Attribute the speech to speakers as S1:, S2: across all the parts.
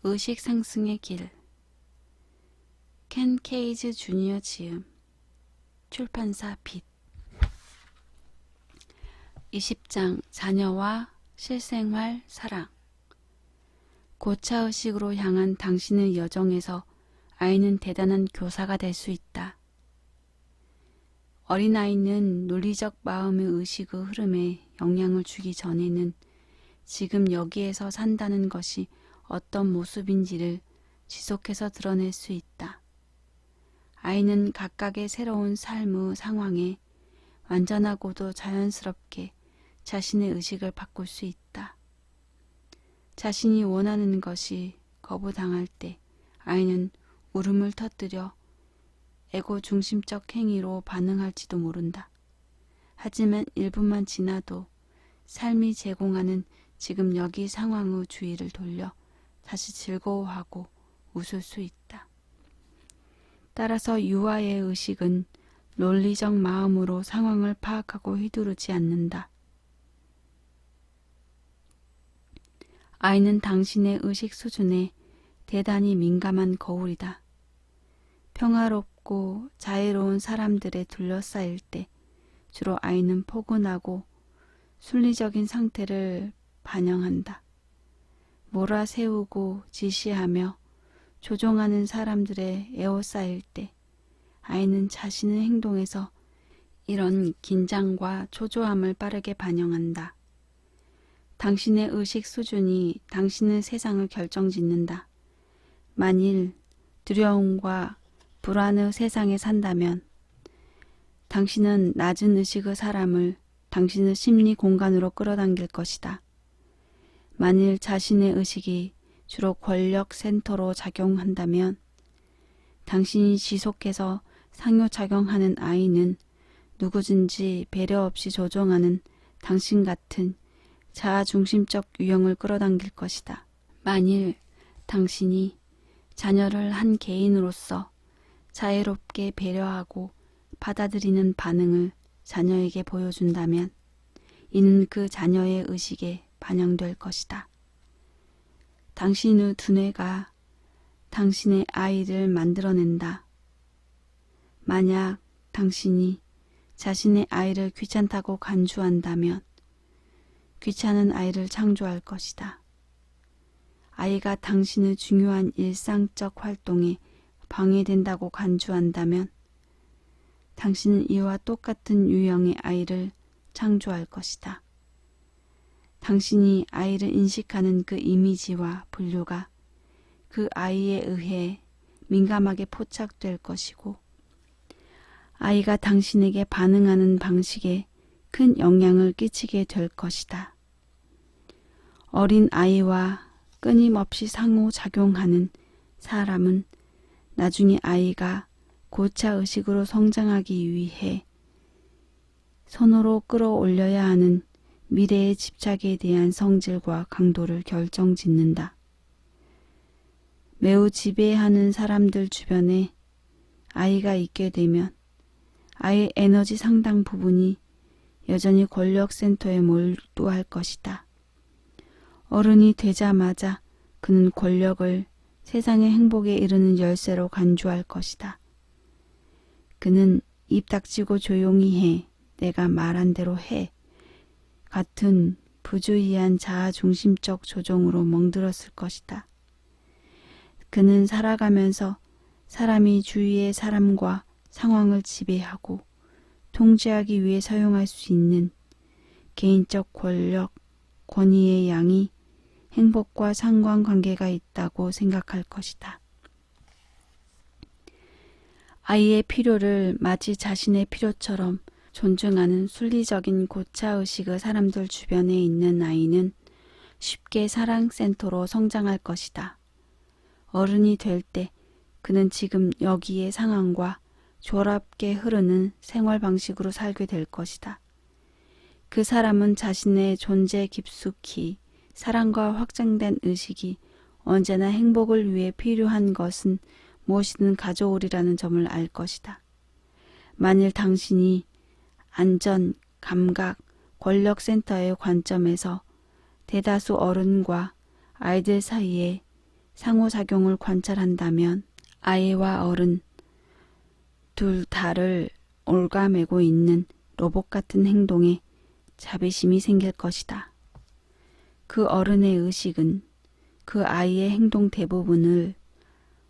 S1: 의식 상승의 길. 켄 케이즈 주니어 지음. 출판사 빛. 20장 자녀와 실생활 사랑. 고차의식으로 향한 당신의 여정에서 아이는 대단한 교사가 될 수 있다. 어린아이는 논리적 마음의 의식의 흐름에 영향을 주기 전에는 지금 여기에서 산다는 것이 어떤 모습인지를 지속해서 드러낼 수 있다. 아이는 각각의 새로운 삶의 상황에 완전하고도 자연스럽게 자신의 의식을 바꿀 수 있다. 자신이 원하는 것이 거부당할 때 아이는 울음을 터뜨려 에고 중심적 행위로 반응할지도 모른다. 하지만 1분만 지나도 삶이 제공하는 지금 여기 상황의 주의를 돌려 다시 즐거워하고 웃을 수 있다. 따라서 유아의 의식은 논리적 마음으로 상황을 파악하고 휘두르지 않는다. 아이는 당신의 의식 수준에 대단히 민감한 거울이다. 평화롭고 자유로운 사람들에 둘러싸일 때 주로 아이는 포근하고 순리적인 상태를 반영한다. 몰아세우고 지시하며 조종하는 사람들의 에워싸일 때 아이는 자신의 행동에서 이런 긴장과 초조함을 빠르게 반영한다. 당신의 의식 수준이 당신의 세상을 결정짓는다. 만일 두려움과 불안의 세상에 산다면 당신은 낮은 의식의 사람을 당신의 심리 공간으로 끌어당길 것이다. 만일 자신의 의식이 주로 권력 센터로 작용한다면 당신이 지속해서 상호작용하는 아이는 누구든지 배려 없이 조종하는 당신 같은 자아중심적 유형을 끌어당길 것이다. 만일 당신이 자녀를 한 개인으로서 자유롭게 배려하고 받아들이는 반응을 자녀에게 보여준다면 이는 그 자녀의 의식에 반영될 것이다. 당신의 두뇌가 당신의 아이를 만들어낸다. 만약 당신이 자신의 아이를 귀찮다고 간주한다면 귀찮은 아이를 창조할 것이다. 아이가 당신의 중요한 일상적 활동에 방해된다고 간주한다면 당신은 이와 똑같은 유형의 아이를 창조할 것이다. 당신이 아이를 인식하는 그 이미지와 분류가 그 아이에 의해 민감하게 포착될 것이고 아이가 당신에게 반응하는 방식에 큰 영향을 끼치게 될 것이다. 어린 아이와 끊임없이 상호작용하는 사람은 나중에 아이가 고차의식으로 성장하기 위해 손으로 끌어올려야 하는 미래의 집착에 대한 성질과 강도를 결정짓는다. 매우 지배하는 사람들 주변에 아이가 있게 되면 아이의 에너지 상당 부분이 여전히 권력센터에 몰두할 것이다. 어른이 되자마자 그는 권력을 세상의 행복에 이르는 열쇠로 간주할 것이다. 그는 입 닥치고 조용히 해, 내가 말한 대로 해 같은 부주의한 자아중심적 조종으로 멍들었을 것이다. 그는 살아가면서 사람이 주위의 사람과 상황을 지배하고 통제하기 위해 사용할 수 있는 개인적 권력, 권위의 양이 행복과 상관관계가 있다고 생각할 것이다. 아이의 필요를 마치 자신의 필요처럼 존중하는 순리적인 고차의식의 사람들 주변에 있는 아이는 쉽게 사랑센터로 성장할 것이다. 어른이 될 때 그는 지금 여기의 상황과 조랍게 흐르는 생활 방식으로 살게 될 것이다. 그 사람은 자신의 존재 깊숙이 사랑과 확장된 의식이 언제나 행복을 위해 필요한 것은 무엇이든 가져오리라는 점을 알 것이다. 만일 당신이 안전, 감각, 권력센터의 관점에서 대다수 어른과 아이들 사이에 상호작용을 관찰한다면 아이와 어른 둘 다를 옭아매고 있는 로봇 같은 행동에 자비심이 생길 것이다. 그 어른의 의식은 그 아이의 행동 대부분을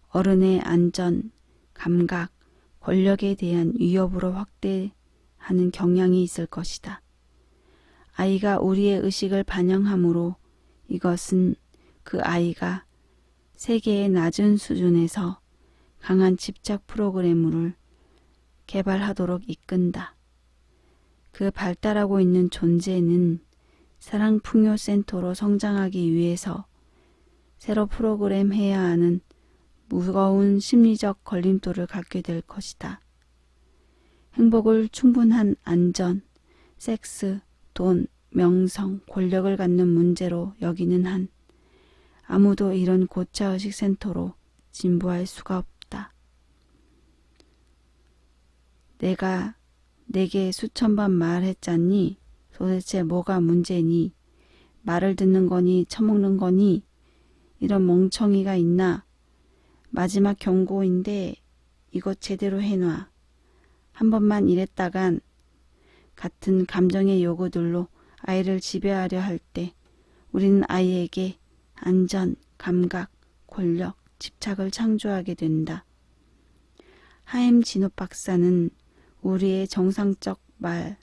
S1: 어른의 안전, 감각, 권력에 대한 위협으로 확대하는 경향이 있을 것이다. 아이가 우리의 의식을 반영하므로 이것은 그 아이가 세계의 낮은 수준에서 강한 집착 프로그램을 개발하도록 이끈다. 그 발달하고 있는 존재는 사랑 풍요 센터로 성장하기 위해서 새로 프로그램해야 하는 무거운 심리적 걸림돌을 갖게 될 것이다. 행복을 충분한 안전, 섹스, 돈, 명성, 권력을 갖는 문제로 여기는 한 아무도 이런 고차의식 센터로 진보할 수가 없다. 내가 내게 수천 번 말했잖니? 도대체 뭐가 문제니? 말을 듣는 거니 처먹는 거니? 이런 멍청이가 있나? 마지막 경고인데 이것 제대로 해놔. 한 번만 이랬다간 같은 감정의 요구들로 아이를 지배하려 할 때 우리는 아이에게 안전, 감각, 권력, 집착을 창조하게 된다. 하임 진호 박사는 우리의 정상적 말,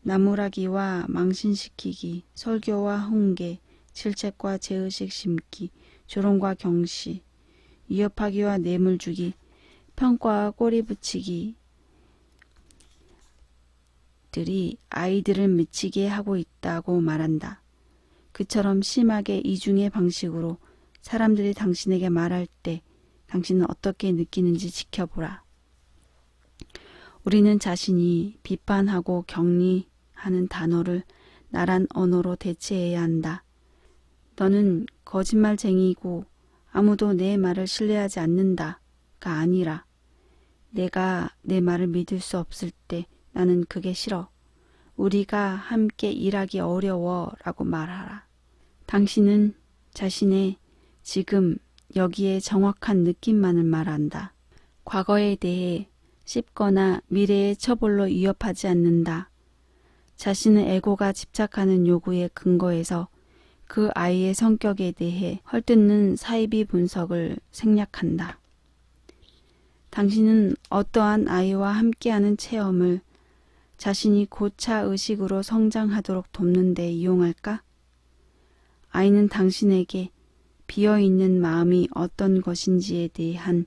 S1: 나무라기와 망신시키기, 설교와 훈계, 질책과 죄의식 심기, 조롱과 경시, 위협하기와 뇌물 주기, 평가와 꼬리 붙이기 들이 아이들을 미치게 하고 있다고 말한다. 그처럼 심하게 이중의 방식으로 사람들이 당신에게 말할 때 당신은 어떻게 느끼는지 지켜보라. 우리는 자신이 비판하고 격리하는 단어를 나란 언어로 대체해야 한다. 너는 거짓말쟁이고 아무도 내 말을 신뢰하지 않는다가 아니라 내가 내 말을 믿을 수 없을 때 나는 그게 싫어. 우리가 함께 일하기 어려워 라고 말하라. 당신은 자신의 지금 여기에 정확한 느낌만을 말한다. 과거에 대해 씹거나 미래의 처벌로 위협하지 않는다. 자신의 에고가 집착하는 요구에 근거해서 그 아이의 성격에 대해 헐뜯는 사이비 분석을 생략한다. 당신은 어떠한 아이와 함께하는 체험을 자신이 고차 의식으로 성장하도록 돕는 데 이용할까? 아이는 당신에게 비어있는 마음이 어떤 것인지에 대한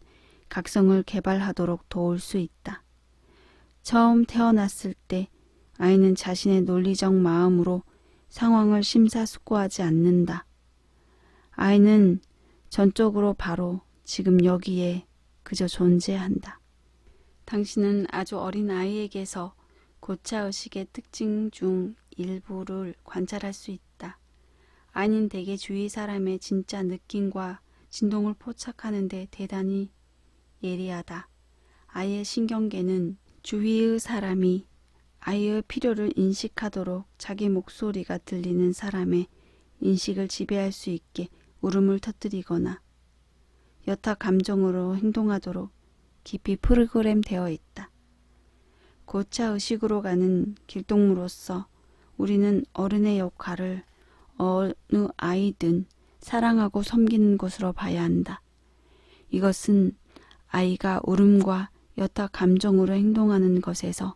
S1: 각성을 개발하도록 도울 수 있다. 처음 태어났을 때 아이는 자신의 논리적 마음으로 상황을 심사숙고하지 않는다. 아이는 전적으로 바로 지금 여기에 그저 존재한다. 당신은 아주 어린 아이에게서 고차의식의 특징 중 일부를 관찰할 수 있다. 아이는 대개 주위 사람의 진짜 느낌과 진동을 포착하는 데 대단히 예리하다. 아이의 신경계는 주위의 사람이 아이의 필요를 인식하도록 자기 목소리가 들리는 사람의 인식을 지배할 수 있게 울음을 터뜨리거나 여타 감정으로 행동하도록 깊이 프로그램되어 있다. 고차의식으로 가는 길동무로서 우리는 어른의 역할을 어느 아이든 사랑하고 섬기는 것으로 봐야 한다. 이것은 아이가 울음과 여타 감정으로 행동하는 것에서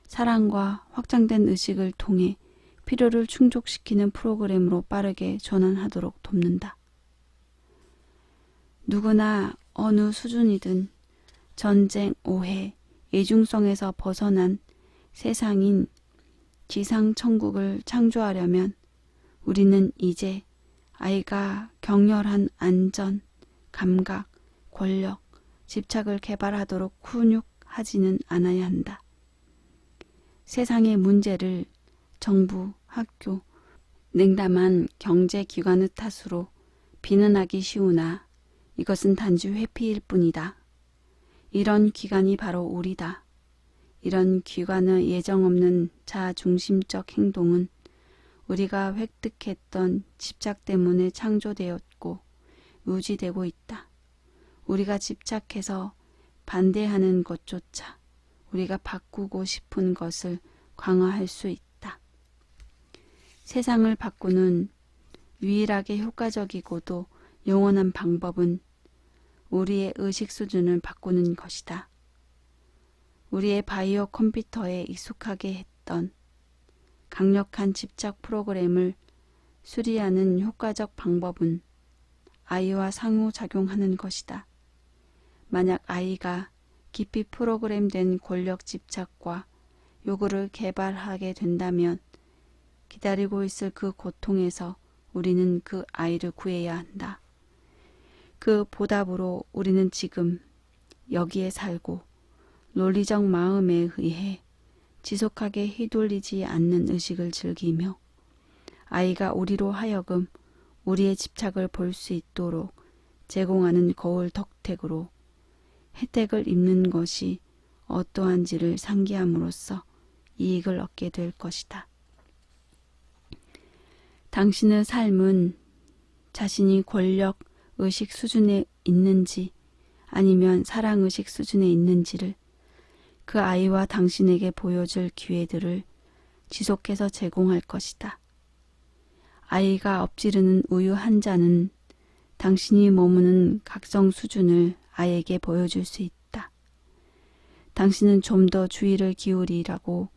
S1: 사랑과 확장된 의식을 통해 필요를 충족시키는 프로그램으로 빠르게 전환하도록 돕는다. 누구나 어느 수준이든 전쟁, 오해, 이중성에서 벗어난 세상인 지상천국을 창조하려면 우리는 이제 아이가 격렬한 안전, 감각, 권력, 집착을 개발하도록 훈육하지는 않아야 한다. 세상의 문제를 정부, 학교, 냉담한 경제기관의 탓으로 비난하기 쉬우나 이것은 단지 회피일 뿐이다. 이런 기관이 바로 우리다. 이런 기관의 예정 없는 자중심적 행동은 우리가 획득했던 집착 때문에 창조되었고 유지되고 있다. 우리가 집착해서 반대하는 것조차 우리가 바꾸고 싶은 것을 강화할 수 있다. 세상을 바꾸는 유일하게 효과적이고도 영원한 방법은 우리의 의식 수준을 바꾸는 것이다. 우리의 바이오 컴퓨터에 익숙하게 했던 강력한 집착 프로그램을 수리하는 효과적 방법은 아이와 상호작용하는 것이다. 만약 아이가 깊이 프로그램된 권력 집착과 요구를 개발하게 된다면 기다리고 있을 그 고통에서 우리는 그 아이를 구해야 한다. 그 보답으로 우리는 지금 여기에 살고 논리적 마음에 의해 지속하게 휘둘리지 않는 의식을 즐기며 아이가 우리로 하여금 우리의 집착을 볼 수 있도록 제공하는 거울 덕택으로 혜택을 입는 것이 어떠한지를 상기함으로써 이익을 얻게 될 것이다. 당신의 삶은 자신이 권력 의식 수준에 있는지 아니면 사랑의식 수준에 있는지를 그 아이와 당신에게 보여줄 기회들을 지속해서 제공할 것이다. 아이가 엎지르는 우유 한 잔은 당신이 머무는 각성 수준을 아이에게 보여줄 수 있다. 당신은 좀 더 주의를 기울이라고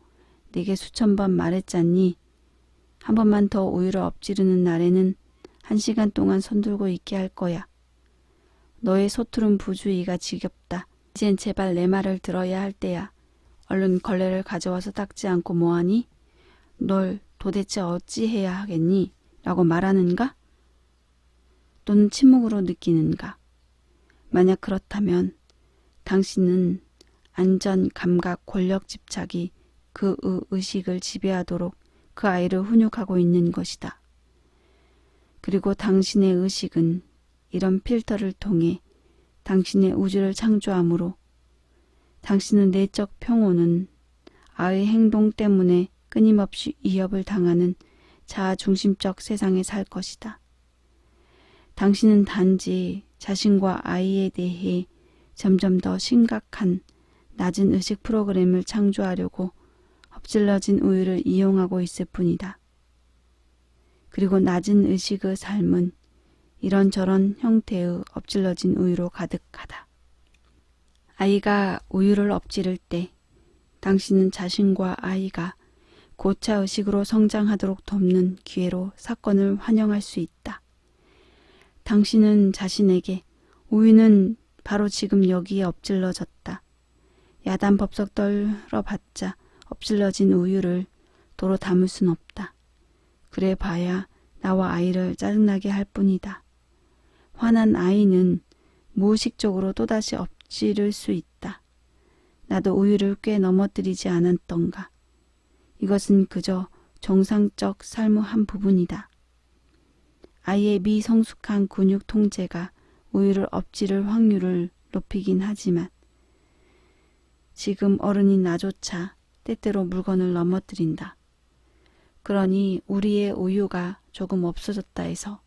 S1: 내게 수천 번 말했잖니. 한 번만 더 우유를 엎지르는 날에는 1시간 동안 손들고 있게 할 거야. 너의 소투른 부주의가 지겹다. 이젠 제발 내 말을 들어야 할 때야. 얼른 걸레를 가져와서 닦지 않고 뭐하니? 널 도대체 어찌해야 하겠니? 라고 말하는가? 또는 침묵으로 느끼는가? 만약 그렇다면 당신은 안전, 감각, 권력 집착이 그 의식을 지배하도록 그 아이를 훈육하고 있는 것이다. 그리고 당신의 의식은 이런 필터를 통해 당신의 우주를 창조하므로 당신의 내적 평온은 아이의 행동 때문에 끊임없이 위협을 당하는 자아중심적 세상에 살 것이다. 당신은 단지 자신과 아이에 대해 점점 더 심각한 낮은 의식 프로그램을 창조하려고 엎질러진 우유를 이용하고 있을 뿐이다. 그리고 낮은 의식의 삶은 이런저런 형태의 엎질러진 우유로 가득하다. 아이가 우유를 엎지를 때 당신은 자신과 아이가 고차의식으로 성장하도록 돕는 기회로 사건을 환영할 수 있다. 당신은 자신에게 우유는 바로 지금 여기에 엎질러졌다. 야단법석 떨어봤자 엎질러진 우유를 도로 담을 순 없다. 그래 봐야 나와 아이를 짜증나게 할 뿐이다. 화난 아이는 무의식적으로 또다시 엎지를 수 있다. 나도 우유를 꽤 넘어뜨리지 않았던가. 이것은 그저 정상적 삶의 한 부분이다. 아이의 미성숙한 근육 통제가 우유를 엎지를 확률을 높이긴 하지만 지금 어른인 나조차 때때로 물건을 넘어뜨린다. 그러니 우리의 우유가 조금 없어졌다 해서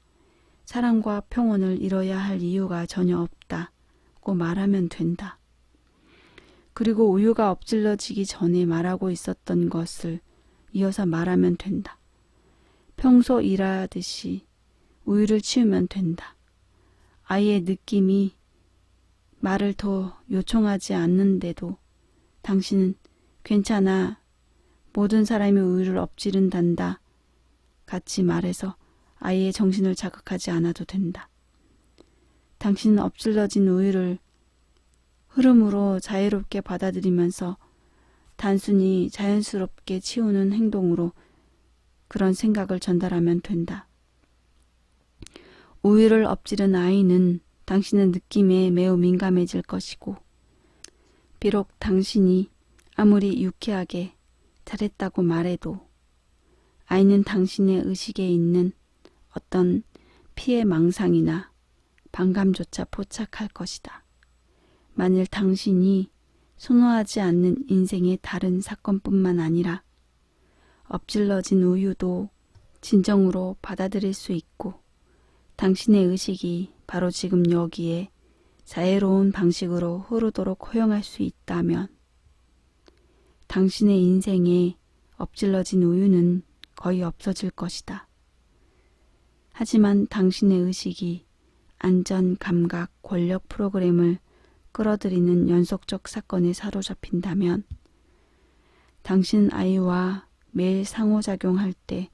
S1: 사랑과 평온을 잃어야 할 이유가 전혀 없다고 말하면 된다. 그리고 우유가 엎질러지기 전에 말하고 있었던 것을 이어서 말하면 된다. 평소 일하듯이 우유를 치우면 된다. 아이의 느낌이 말을 더 요청하지 않는데도 당신은 괜찮아. 모든 사람이 우유를 엎지른단다. 같이 말해서 아이의 정신을 자극하지 않아도 된다. 당신은 엎질러진 우유를 흐름으로 자유롭게 받아들이면서 단순히 자연스럽게 치우는 행동으로 그런 생각을 전달하면 된다. 우유를 엎지른 아이는 당신의 느낌에 매우 민감해질 것이고 비록 당신이 아무리 유쾌하게 잘했다고 말해도 아이는 당신의 의식에 있는 어떤 피해 망상이나 반감조차 포착할 것이다. 만일 당신이 선호하지 않는 인생의 다른 사건뿐만 아니라 엎질러진 우유도 진정으로 받아들일 수 있고 당신의 의식이 바로 지금 여기에 자애로운 방식으로 흐르도록 허용할 수 있다면 당신의 인생에 엎질러진 우유는 거의 없어질 것이다. 하지만 당신의 의식이 안전, 감각, 권력 프로그램을 끌어들이는 연속적 사건에 사로잡힌다면 당신 아이와 매일 상호작용할 때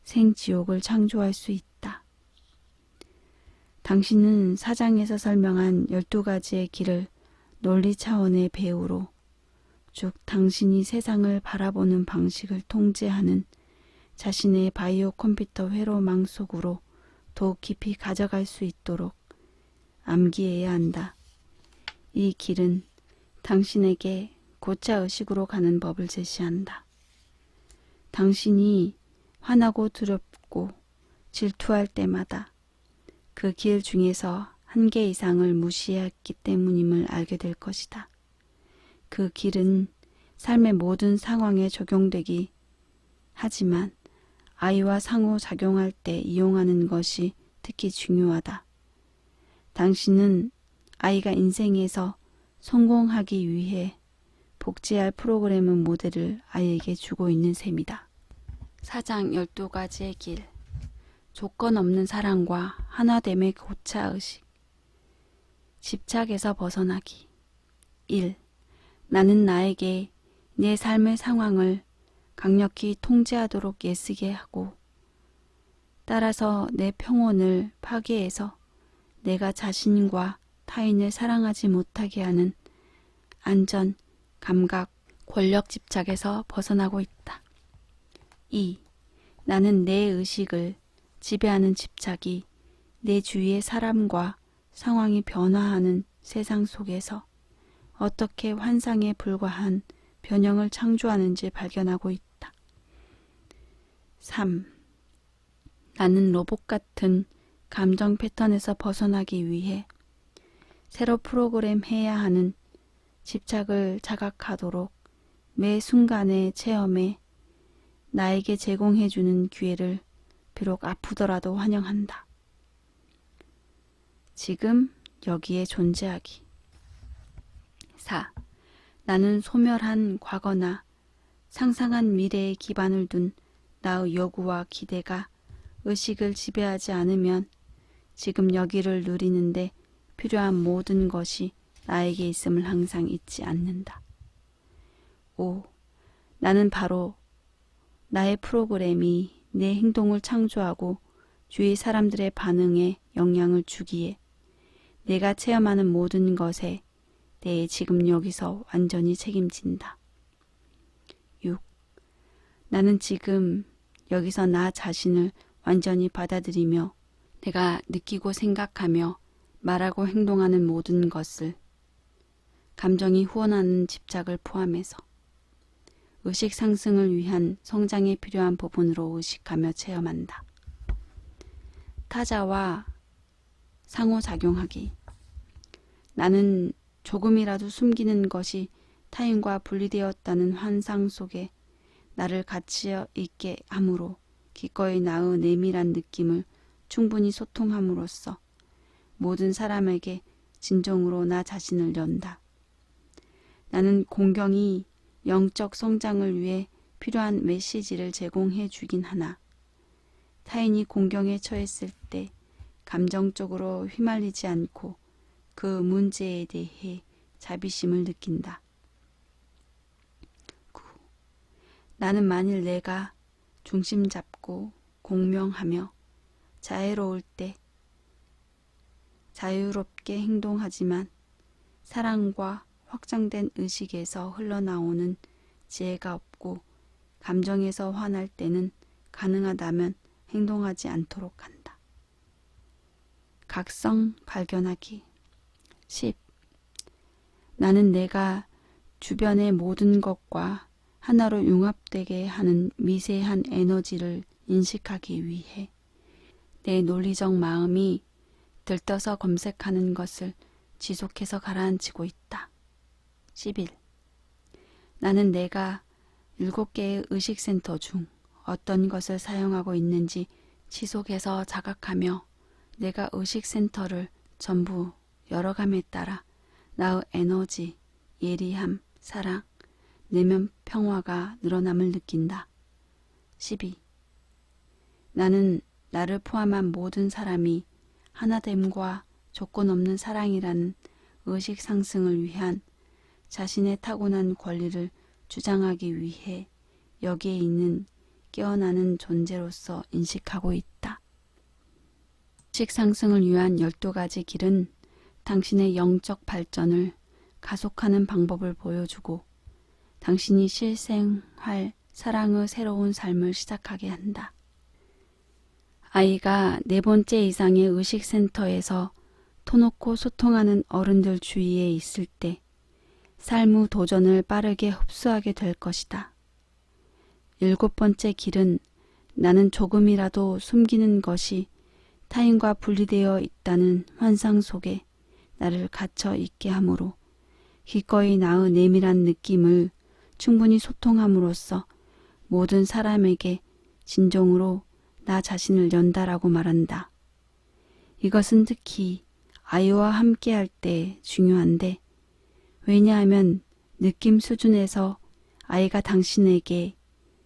S1: 생지옥을 창조할 수 있다. 당신은 사장에서 설명한 12가지의 길을 논리 차원의 배우로 즉 당신이 세상을 바라보는 방식을 통제하는 자신의 바이오 컴퓨터 회로망 속으로 더욱 깊이 가져갈 수 있도록 암기해야 한다. 이 길은 당신에게 고차 의식으로 가는 법을 제시한다. 당신이 화나고 두렵고 질투할 때마다 그 길 중에서 한 개 이상을 무시했기 때문임을 알게 될 것이다. 그 길은 삶의 모든 상황에 적용되기 하지만 아이와 상호작용할 때 이용하는 것이 특히 중요하다. 당신은 아이가 인생에서 성공하기 위해 복제할 프로그램의 모델을 아이에게 주고 있는 셈이다. 사장 12가지의 길 조건 없는 사랑과 하나됨의 고차 의식 집착에서 벗어나기 1. 나는 나에게 내 삶의 상황을 강력히 통제하도록 애쓰게 하고 따라서 내 평온을 파괴해서 내가 자신과 타인을 사랑하지 못하게 하는 안전, 감각, 권력 집착에서 벗어나고 있다. 2. 나는 내 의식을 지배하는 집착이 내 주위의 사람과 상황이 변화하는 세상 속에서 어떻게 환상에 불과한 변형을 창조하는지 발견하고 있다. 3. 나는 로봇 같은 감정 패턴에서 벗어나기 위해 새로 프로그램해야 하는 집착을 자각하도록 매 순간의 체험에 나에게 제공해주는 기회를 비록 아프더라도 환영한다. 지금 여기에 존재하기. 4. 나는 소멸한 과거나 상상한 미래에 기반을 둔 나의 요구와 기대가 의식을 지배하지 않으면 지금 여기를 누리는데 필요한 모든 것이 나에게 있음을 항상 잊지 않는다. 5. 나는 바로 나의 프로그램이 내 행동을 창조하고 주위 사람들의 반응에 영향을 주기에 내가 체험하는 모든 것에 내 지금 여기서 완전히 책임진다. 6. 나는 지금 여기서 나 자신을 완전히 받아들이며 내가 느끼고 생각하며 말하고 행동하는 모든 것을 감정이 후원하는 집착을 포함해서 의식 상승을 위한 성장에 필요한 부분으로 의식하며 체험한다. 타자와 상호작용하기. 나는 조금이라도 숨기는 것이 타인과 분리되었다는 환상 속에 나를 갇혀 있게 함으로 기꺼이 나의 내밀한 느낌을 충분히 소통함으로써 모든 사람에게 진정으로 나 자신을 연다. 나는 공경이 영적 성장을 위해 필요한 메시지를 제공해 주긴 하나 타인이 공경에 처했을 때 감정적으로 휘말리지 않고 그 문제에 대해 자비심을 느낀다. 9. 나는 만일 내가 중심 잡고 공명하며 자애로울 때 자유롭게 행동하지만 사랑과 확장된 의식에서 흘러나오는 지혜가 없고 감정에서 화날 때는 가능하다면 행동하지 않도록 한다. 각성 발견하기. 10. 나는 내가 주변의 모든 것과 하나로 융합되게 하는 미세한 에너지를 인식하기 위해 내 논리적 마음이 들떠서 검색하는 것을 지속해서 가라앉히고 있다. 11. 나는 내가 7개의 의식센터 중 어떤 것을 사용하고 있는지 지속해서 자각하며 내가 의식센터를 전부 열어감에 따라 나의 에너지, 예리함, 사랑, 내면 평화가 늘어남을 느낀다. 12. 나는 나를 포함한 모든 사람이 하나됨과 조건 없는 사랑이라는 의식 상승을 위한 자신의 타고난 권리를 주장하기 위해 여기에 있는 깨어나는 존재로서 인식하고 있다. 의식 상승을 위한 12가지 길은 당신의 영적 발전을 가속하는 방법을 보여주고 당신이 실생할 사랑의 새로운 삶을 시작하게 한다. 아이가 4번째 이상의 의식센터에서 터놓고 소통하는 어른들 주위에 있을 때 삶의 도전을 빠르게 흡수하게 될 것이다. 7번째 길은 나는 조금이라도 숨기는 것이 타인과 분리되어 있다는 환상 속에 나를 갇혀 있게 하므로 기꺼이 나의 내밀한 느낌을 충분히 소통함으로써 모든 사람에게 진정으로 나 자신을 연다라고 말한다. 이것은 특히 아이와 함께 할 때 중요한데 왜냐하면 느낌 수준에서 아이가 당신에게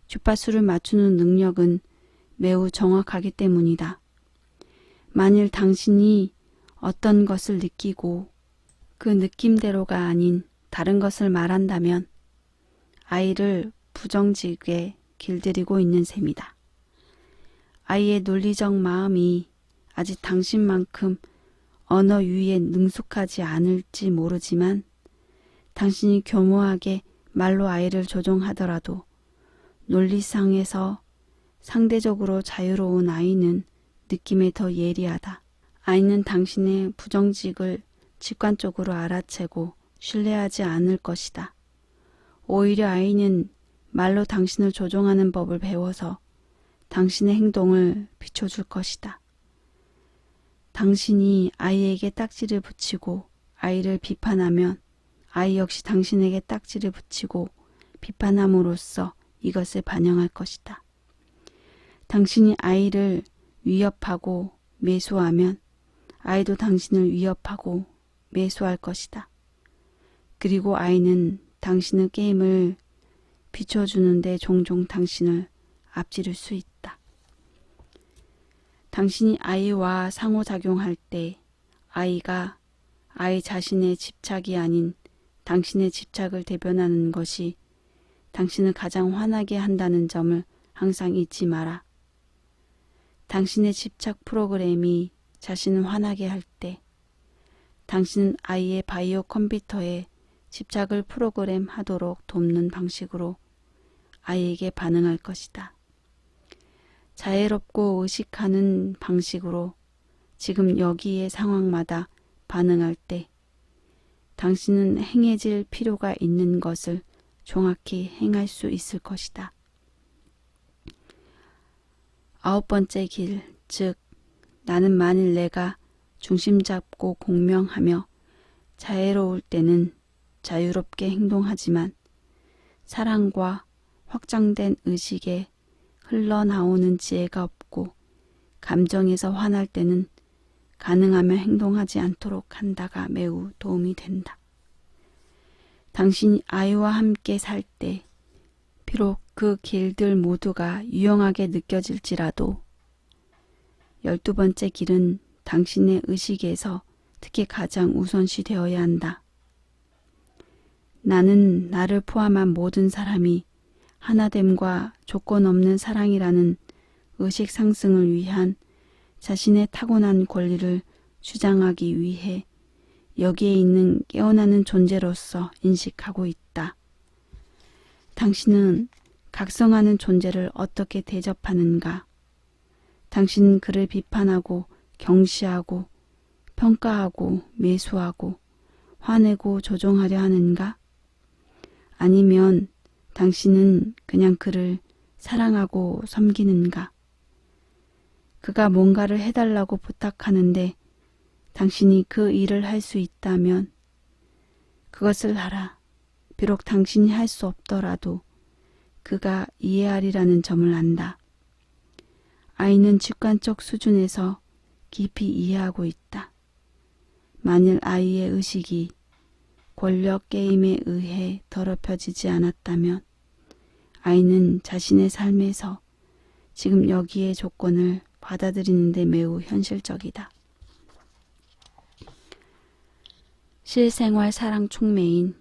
S1: 주파수를 맞추는 능력은 매우 정확하기 때문이다. 만일 당신이 어떤 것을 느끼고 그 느낌대로가 아닌 다른 것을 말한다면 아이를 부정직에 길들이고 있는 셈이다. 아이의 논리적 마음이 아직 당신만큼 언어 유희에 능숙하지 않을지 모르지만 당신이 교묘하게 말로 아이를 조종하더라도 논리상에서 상대적으로 자유로운 아이는 느낌에 더 예리하다. 아이는 당신의 부정직을 직관적으로 알아채고 신뢰하지 않을 것이다. 오히려 아이는 말로 당신을 조종하는 법을 배워서 당신의 행동을 비춰줄 것이다. 당신이 아이에게 딱지를 붙이고 아이를 비판하면 아이 역시 당신에게 딱지를 붙이고 비판함으로써 이것을 반영할 것이다. 당신이 아이를 위협하고 매수하면 아이도 당신을 위협하고 매수할 것이다. 그리고 아이는 당신의 게임을 비춰주는데 종종 당신을 앞지를 수 있다. 당신이 아이와 상호작용할 때 아이가 아이 자신의 집착이 아닌 당신의 집착을 대변하는 것이 당신을 가장 화나게 한다는 점을 항상 잊지 마라. 당신의 집착 프로그램이 자신을 화나게 할 때 당신은 아이의 바이오 컴퓨터에 집착을 프로그램하도록 돕는 방식으로 아이에게 반응할 것이다. 자애롭고 의식하는 방식으로 지금 여기의 상황마다 반응할 때 당신은 행해질 필요가 있는 것을 정확히 행할 수 있을 것이다. 9번째 길, 즉 나는 만일 내가 중심 잡고 공명하며 자애로울 때는 자유롭게 행동하지만 사랑과 확장된 의식에 흘러나오는 지혜가 없고 감정에서 화날 때는 가능하면 행동하지 않도록 한다가 매우 도움이 된다. 당신이 아이와 함께 살 때 비록 그 길들 모두가 유용하게 느껴질지라도 12번째 길은 당신의 의식에서 특히 가장 우선시 되어야 한다. 나는 나를 포함한 모든 사람이 하나됨과 조건 없는 사랑이라는 의식 상승을 위한 자신의 타고난 권리를 주장하기 위해 여기에 있는 깨어나는 존재로서 인식하고 있다. 당신은 각성하는 존재를 어떻게 대접하는가? 당신은 그를 비판하고 경시하고 평가하고 매수하고 화내고 조종하려 하는가? 아니면 당신은 그냥 그를 사랑하고 섬기는가? 그가 뭔가를 해달라고 부탁하는데 당신이 그 일을 할 수 있다면 그것을 하라. 비록 당신이 할 수 없더라도 그가 이해하리라는 점을 안다. 아이는 직관적 수준에서 깊이 이해하고 있다. 만일 아이의 의식이 권력 게임에 의해 더럽혀지지 않았다면 아이는 자신의 삶에서 지금 여기의 조건을 받아들이는데 매우 현실적이다. 실생활 사랑 촉매인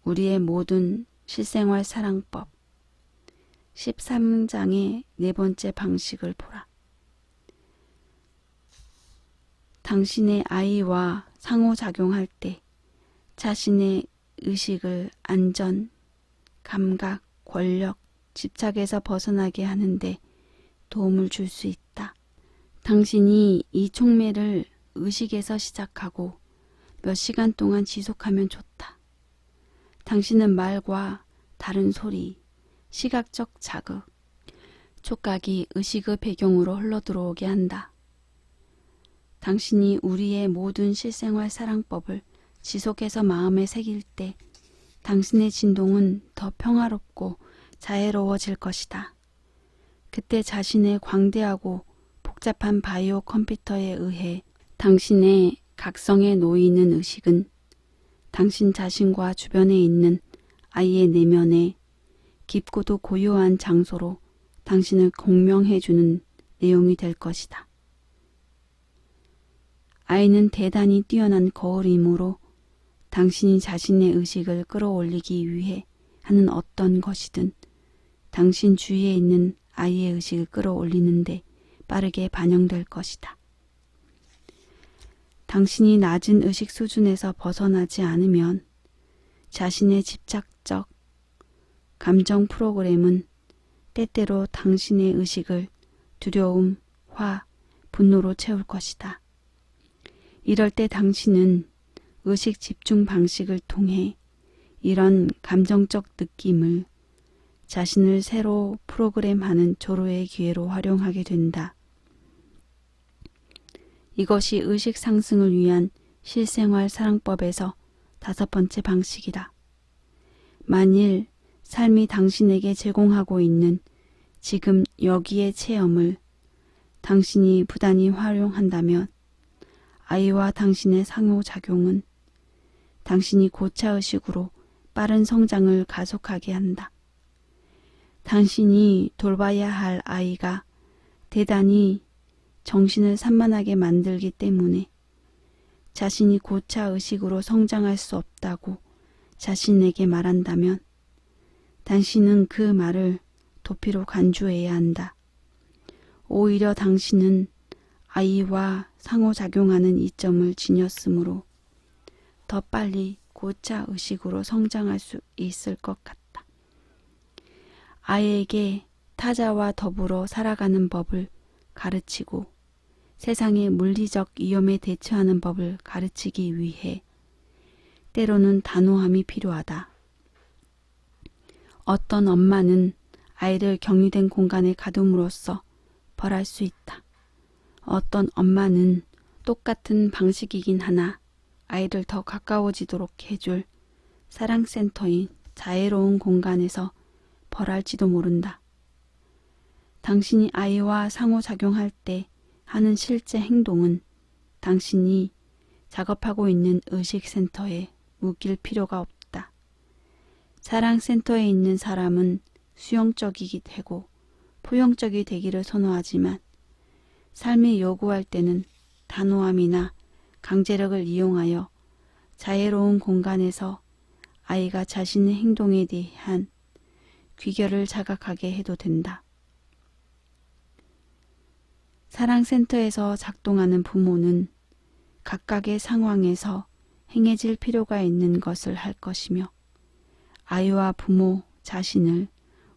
S1: 우리의 모든 실생활 사랑법 13장의 네 번째 방식을 보라. 당신의 아이와 상호작용할 때 자신의 의식을 안전, 감각, 권력, 집착에서 벗어나게 하는데 도움을 줄 수 있다. 당신이 이 촉매를 의식에서 시작하고 몇 시간 동안 지속하면 좋다. 당신은 말과 다른 소리, 시각적 자극, 촉각이 의식의 배경으로 흘러들어오게 한다. 당신이 우리의 모든 실생활 사랑법을 지속해서 마음에 새길 때 당신의 진동은 더 평화롭고 자애로워질 것이다. 그때 자신의 광대하고 복잡한 바이오 컴퓨터에 의해 당신의 각성에 놓이는 의식은 당신 자신과 주변에 있는 아이의 내면에 깊고도 고요한 장소로 당신을 공명해주는 내용이 될 것이다. 아이는 대단히 뛰어난 거울이므로 당신이 자신의 의식을 끌어올리기 위해 하는 어떤 것이든 당신 주위에 있는 아이의 의식을 끌어올리는데 빠르게 반영될 것이다. 당신이 낮은 의식 수준에서 벗어나지 않으면 자신의 집착적 감정 프로그램은 때때로 당신의 의식을 두려움, 화, 분노로 채울 것이다. 이럴 때 당신은 의식 집중 방식을 통해 이런 감정적 느낌을 자신을 새로 프로그램하는 조로의 기회로 활용하게 된다. 이것이 의식 상승을 위한 실생활 사랑법에서 5번째 방식이다. 만일 삶이 당신에게 제공하고 있는 지금 여기의 체험을 당신이 부단히 활용한다면 아이와 당신의 상호작용은 당신이 고차의식으로 빠른 성장을 가속하게 한다. 당신이 돌봐야 할 아이가 대단히 정신을 산만하게 만들기 때문에 자신이 고차의식으로 성장할 수 없다고 자신에게 말한다면 당신은 그 말을 도피로 간주해야 한다. 오히려 당신은 아이와 상호작용하는 이점을 지녔으므로 더 빨리 고차의식으로 성장할 수 있을 것 같다. 아이에게 타자와 더불어 살아가는 법을 가르치고 세상의 물리적 위험에 대처하는 법을 가르치기 위해 때로는 단호함이 필요하다. 어떤 엄마는 아이를 격리된 공간에 가둠으로써 벌할 수 있다. 어떤 엄마는 똑같은 방식이긴 하나 아이를 더 가까워지도록 해줄 사랑센터인 자애로운 공간에서 벌할지도 모른다. 당신이 아이와 상호작용할 때 하는 실제 행동은 당신이 작업하고 있는 의식센터에 묶일 필요가 없다. 사랑센터에 있는 사람은 수용적이기 되고 포용적이 되기를 선호하지만 삶이 요구할 때는 단호함이나 강제력을 이용하여 자애로운 공간에서 아이가 자신의 행동에 대한 귀결을 자각하게 해도 된다. 사랑센터에서 작동하는 부모는 각각의 상황에서 행해질 필요가 있는 것을 할 것이며 아이와 부모 자신을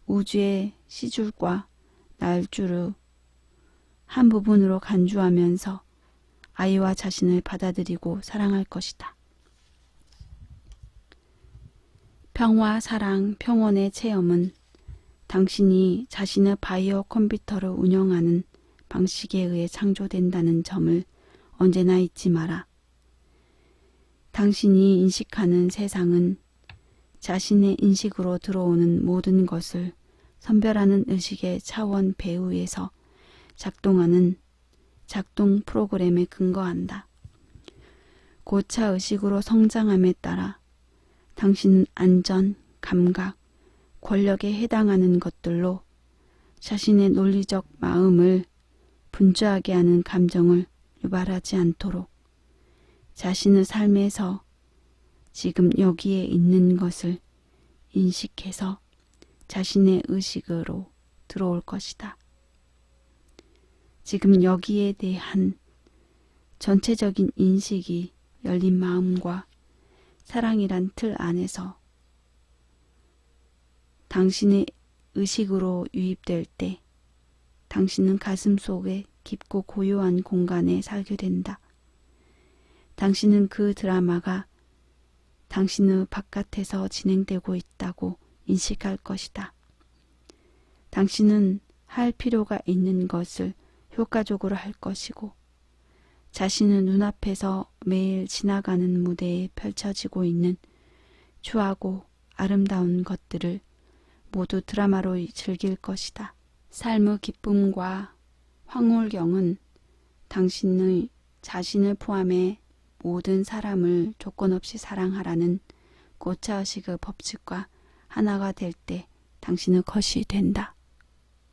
S1: 우주의 시줄과 날줄의 한 부분으로 간주하면서 아이와 자신을 받아들이고 사랑할 것이다. 평화, 사랑, 평온의 체험은 당신이 자신의 바이오 컴퓨터를 운영하는 방식에 의해 창조된다는 점을 언제나 잊지 마라. 당신이 인식하는 세상은 자신의 인식으로 들어오는 모든 것을 선별하는 의식의 차원 배후에서 작동하는 작동 프로그램에 근거한다. 고차 의식으로 성장함에 따라 당신은 안전, 감각, 권력에 해당하는 것들로 자신의 논리적 마음을 분주하게 하는 감정을 유발하지 않도록 자신의 삶에서 지금 여기에 있는 것을 인식해서 자신의 의식으로 들어올 것이다. 지금 여기에 대한 전체적인 인식이 열린 마음과 사랑이란 틀 안에서 당신의 의식으로 유입될 때 당신은 가슴 속에 깊고 고요한 공간에 살게 된다. 당신은 그 드라마가 당신의 바깥에서 진행되고 있다고 인식할 것이다. 당신은 할 필요가 있는 것을 효과적으로 할 것이고 자신의 눈앞에서 매일 지나가는 무대에 펼쳐지고 있는 추하고 아름다운 것들을 모두 드라마로 즐길 것이다. 삶의 기쁨과 황홀경은 당신의 자신을 포함해 모든 사람을 조건 없이 사랑하라는 고차의식의 법칙과 하나가 될 때 당신의 것이 된다.